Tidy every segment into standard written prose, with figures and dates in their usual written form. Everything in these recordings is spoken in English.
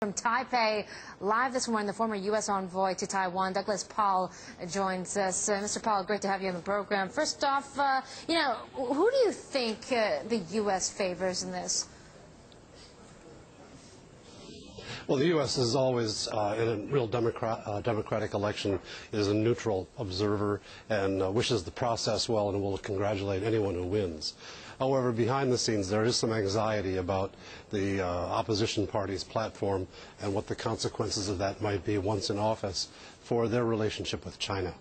From Taipei, live this morning, the former U.S. envoy to Taiwan, Douglas Paal, joins us. Mr. Paal, great to have you on the program. First off, who do you think the U.S. favors in this? Well, the U.S. is always, in a real democratic election, is a neutral observer and wishes the process well and will congratulate anyone who wins. However, behind the scenes, there is some anxiety about the opposition party's platform and what the consequences of that might be once in office for their relationship with China.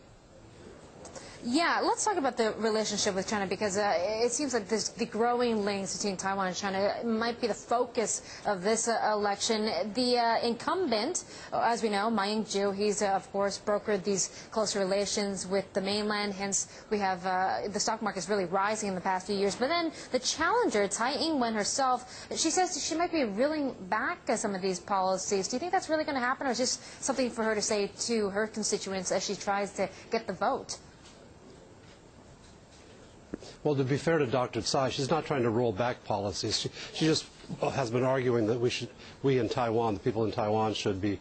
Yeah, let's talk about the relationship with China, because it seems like the growing links between Taiwan and China might be the focus of this election. The incumbent, as we know, Ma Ying-jeou, he's, of course, brokered these close relations with the mainland. Hence, we have the stock market's really rising in the past few years. But then the challenger, Tsai Ing-wen herself, she says she might be reeling back some of these policies. Do you think that's really going to happen, or is this something for her to say to her constituents as she tries to get the vote? Well, to be fair to Dr. Tsai, she's not trying to roll back policies. She just has been arguing that we in Taiwan, the people in Taiwan, should be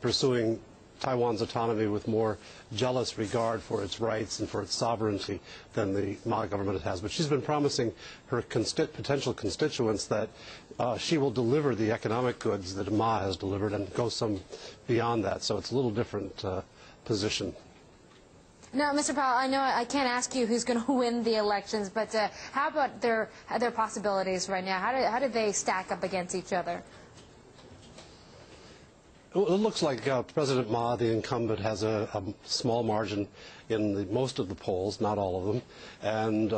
pursuing Taiwan's autonomy with more jealous regard for its rights and for its sovereignty than the Ma government has. But she's been promising her potential constituents that she will deliver the economic goods that Ma has delivered and go some beyond that. So it's a little different position. Now, Mr. Paal, I know I can't ask you who's going to win the elections, but how about their possibilities right now? How do they stack up against each other? It looks like President Ma, the incumbent, has a small margin in most of the polls, not all of them. And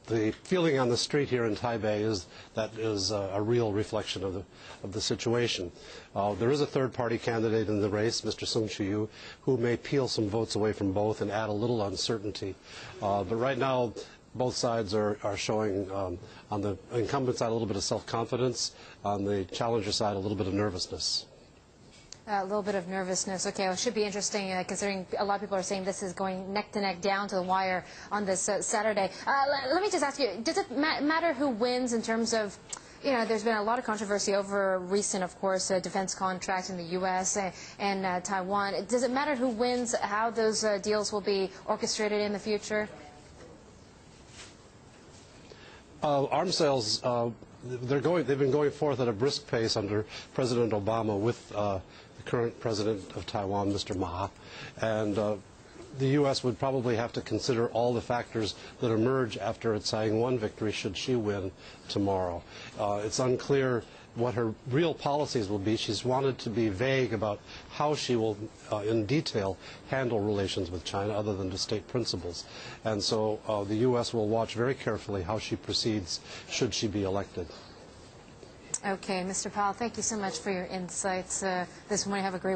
the feeling on the street here in Taipei is that is a real reflection of the situation. There is a third-party candidate in the race, Mr. Sung Chiu, who may peel some votes away from both and add a little uncertainty. But right now, both sides are showing, on the incumbent side, a little bit of self-confidence, on the challenger side, a little bit of nervousness. A little bit of nervousness. Okay, well, it should be interesting considering a lot of people are saying this is going neck to neck down to the wire on this Saturday. Let me just ask you, does it matter who wins in terms of, there's been a lot of controversy over recent, of course, defense contracts in the U.S. and Taiwan. Does it matter who wins, how those deals will be orchestrated in the future? Arms sales, they've been going forth at a brisk pace under President Obama with the current president of Taiwan, Mr. Ma, and the U.S. would probably have to consider all the factors that emerge after a Tsai Ing-wen victory should she win tomorrow. It's unclear what her real policies will be. She's wanted to be vague about how she will, in detail, handle relations with China other than to state principles. And so the U.S. will watch very carefully how she proceeds should she be elected. Okay, Mr. Paal, thank you so much for your insights this morning. Have a great